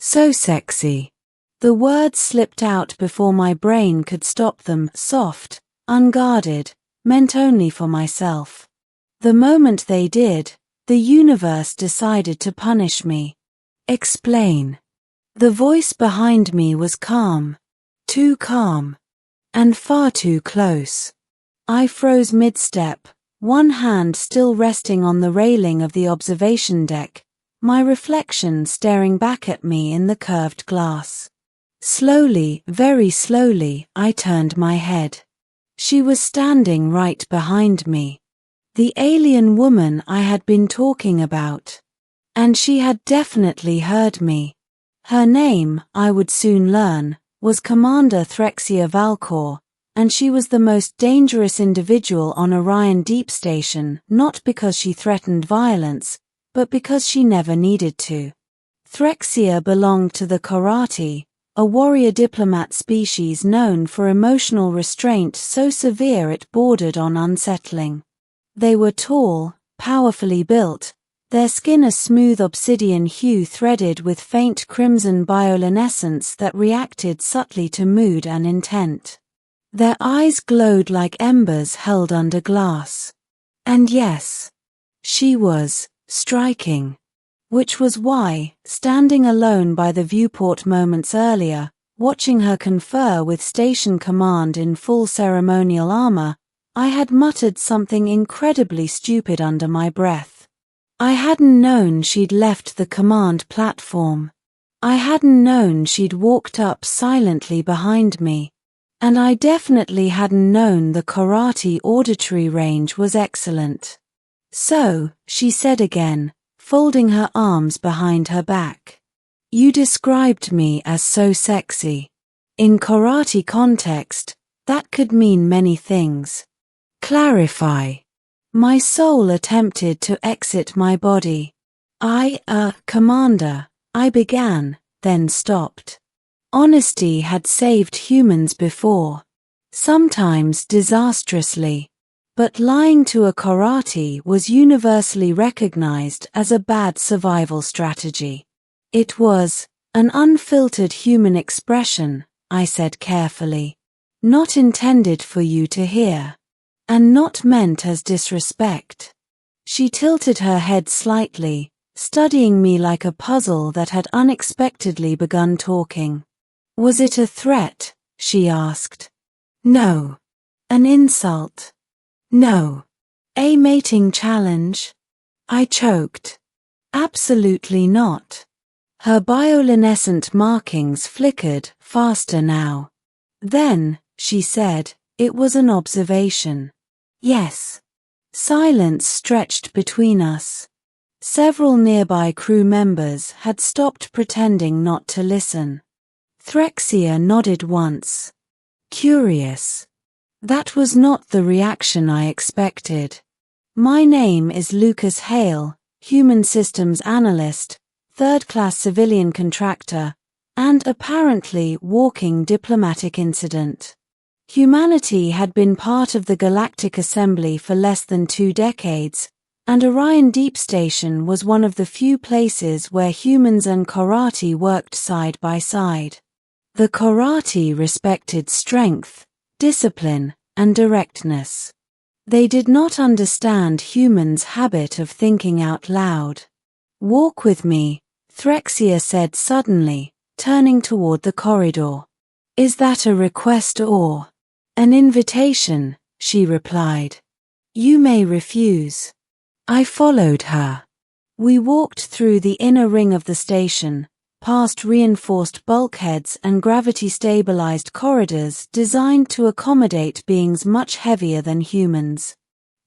So sexy. The words slipped out before my brain could stop them. Soft, unguarded, meant only for myself. The moment they did, the universe decided to punish me. Explain. The voice behind me was calm. Too calm. And far too close. I froze mid-step, one hand still resting on the railing of the observation deck, my reflection staring back at me in the curved glass. Slowly, very slowly, I turned my head. She was standing right behind me. The alien woman I had been talking about. And she had definitely heard me. Her name, I would soon learn, was Commander Threxia Valcor, and she was the most dangerous individual on Orion Deep Station, not because she threatened violence, but because she never needed to. Threxia belonged to the Karate, a warrior diplomat species known for emotional restraint so severe it bordered on unsettling. They were tall, powerfully built, their skin a smooth obsidian hue threaded with faint crimson bioluminescence that reacted subtly to mood and intent. Their eyes glowed like embers held under glass. And yes, she was striking. Which was why, standing alone by the viewport moments earlier, watching her confer with Station Command in full ceremonial armor, I had muttered something incredibly stupid under my breath. I hadn't known she'd left the command platform. I hadn't known she'd walked up silently behind me. And I definitely hadn't known the karate auditory range was excellent. So, she said again, folding her arms behind her back. You described me as so sexy. In karate context, that could mean many things. Clarify. My soul attempted to exit my body. Commander, I began, then stopped. Honesty had saved humans before. Sometimes disastrously. But lying to a karate was universally recognized as a bad survival strategy. It was an unfiltered human expression, I said carefully. Not intended for you to hear. And not meant as disrespect. She tilted her head slightly, studying me like a puzzle that had unexpectedly begun talking. Was it a threat? She asked. No. An insult? No. A mating challenge? I choked. Absolutely not. Her bioluminescent markings flickered faster now. Then, she said, it was an observation. Yes. Silence stretched between us. Several nearby crew members had stopped pretending not to listen. Threxia nodded once. Curious. That was not the reaction I expected. My name is Lucas Hale, Human Systems Analyst, third-class civilian contractor, and apparently walking diplomatic incident. Humanity had been part of the Galactic Assembly for less than 2 decades, and Orion Deep Station was one of the few places where humans and karate worked side by side. The karate respected strength, discipline, and directness. They did not understand humans' habit of thinking out loud. Walk with me, Threxia said suddenly, turning toward the corridor. Is that a request or an invitation? She replied. You may refuse. I followed her. We walked through the inner ring of the station, past reinforced bulkheads and gravity-stabilized corridors designed to accommodate beings much heavier than humans.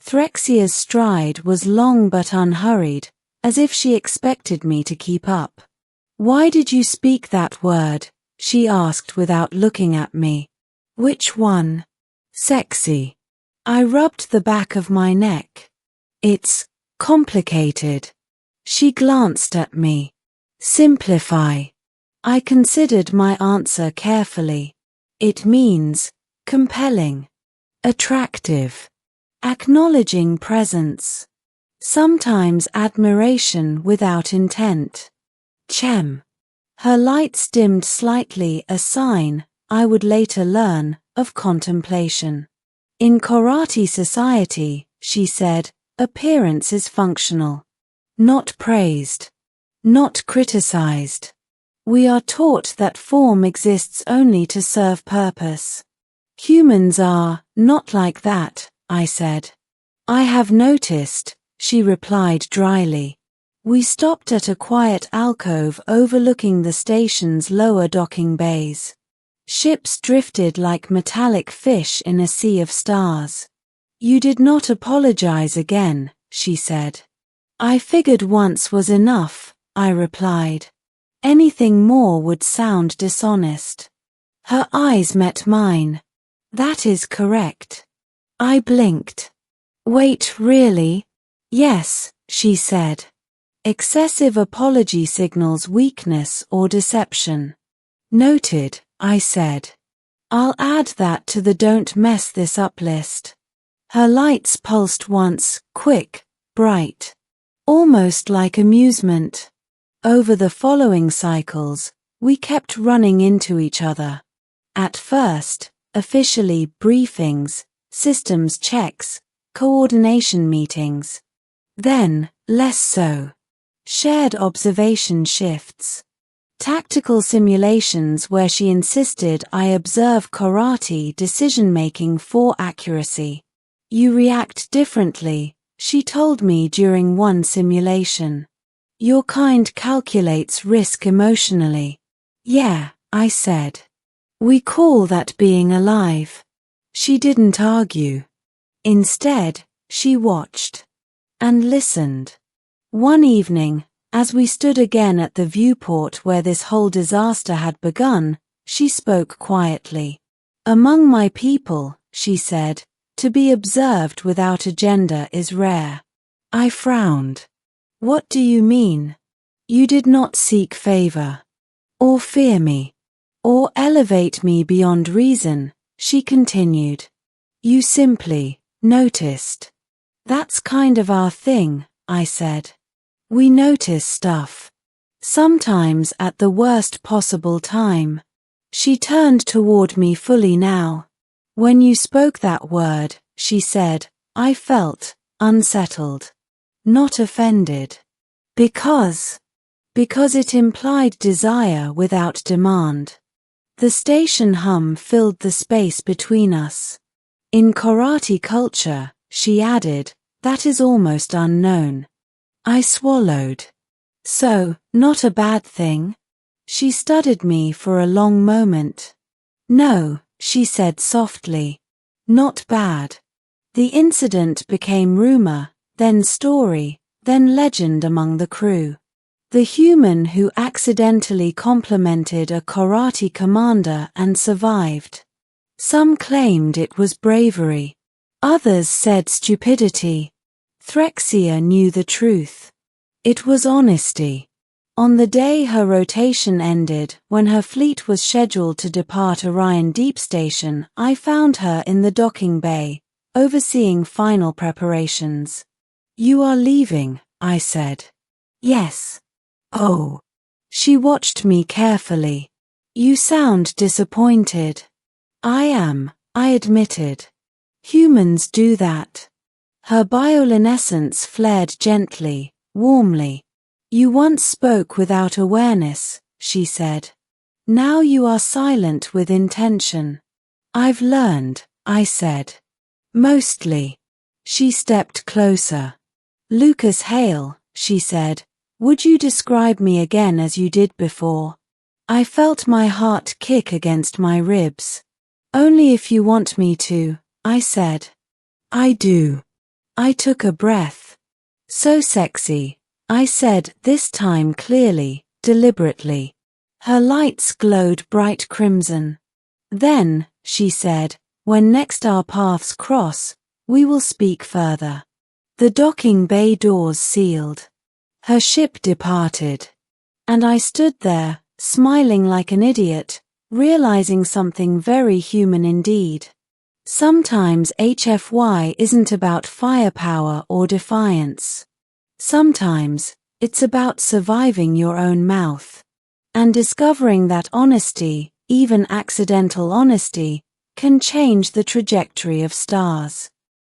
Threxia's stride was long but unhurried, as if she expected me to keep up. Why did you speak that word? She asked without looking at me. Which one? Sexy. I rubbed the back of my neck. It's complicated. She glanced at me. Simplify. I considered my answer carefully. It means compelling, attractive, acknowledging presence, sometimes admiration without intent. Chem. Her lights dimmed slightly, a sign, I would later learn, of contemplation. In karate society, she said, appearance is functional. Not praised. Not criticized. We are taught that form exists only to serve purpose. Humans are not like that, I said. I have noticed, she replied dryly. We stopped at a quiet alcove overlooking the station's lower docking bays. Ships drifted like metallic fish in a sea of stars. You did not apologize again, she said. I figured once was enough, I replied. Anything more would sound dishonest. Her eyes met mine. That is correct. I blinked. Wait, really? Yes, she said. Excessive apology signals weakness or deception. Noted, I said. I'll add that to the don't mess this up list. Her lights pulsed once, quick, bright. Almost like amusement. Over the following cycles, we kept running into each other. At first, officially briefings, systems checks, coordination meetings. Then, less so. Shared observation shifts. Tactical simulations where she insisted I observe karate decision-making for accuracy. You react differently, she told me during one simulation. Your kind calculates risk emotionally. Yeah, I said. We call that being alive. She didn't argue. Instead, she watched. And listened. One evening, as we stood again at the viewport where this whole disaster had begun, she spoke quietly. Among my people, she said, to be observed without agenda is rare. I frowned. What do you mean? You did not seek favor. Or fear me. Or elevate me beyond reason, she continued. You simply noticed. That's kind of our thing, I said. We notice stuff. Sometimes at the worst possible time. She turned toward me fully now. When you spoke that word, she said, I felt unsettled. Not offended. Because it implied desire without demand. The station hum filled the space between us. In karate culture, she added, that is almost unknown. I swallowed. So, not a bad thing? She studied me for a long moment. No, she said softly. Not bad. The incident became rumor, then story, then legend among the crew. The human who accidentally complimented a karate commander and survived. Some claimed it was bravery. Others said stupidity. Threxia knew the truth. It was honesty. On the day her rotation ended, when her fleet was scheduled to depart Orion Deep Station, I found her in the docking bay, overseeing final preparations. You are leaving, I said. Yes. Oh. She watched me carefully. You sound disappointed. I am, I admitted. Humans do that. Her bioluminescence flared gently, warmly. You once spoke without awareness, she said. Now you are silent with intention. I've learned, I said. Mostly. She stepped closer. Lucas Hale, she said, would you describe me again as you did before? I felt my heart kick against my ribs. Only if you want me to, I said. I do. I took a breath. So sexy, I said, this time clearly, deliberately. Her lights glowed bright crimson. Then, she said, when next our paths cross, we will speak further. The docking bay doors sealed. Her ship departed. And I stood there, smiling like an idiot, realizing something very human indeed. Sometimes HFY isn't about firepower or defiance. Sometimes, it's about surviving your own mouth. and discovering that honesty, even accidental honesty, can change the trajectory of stars.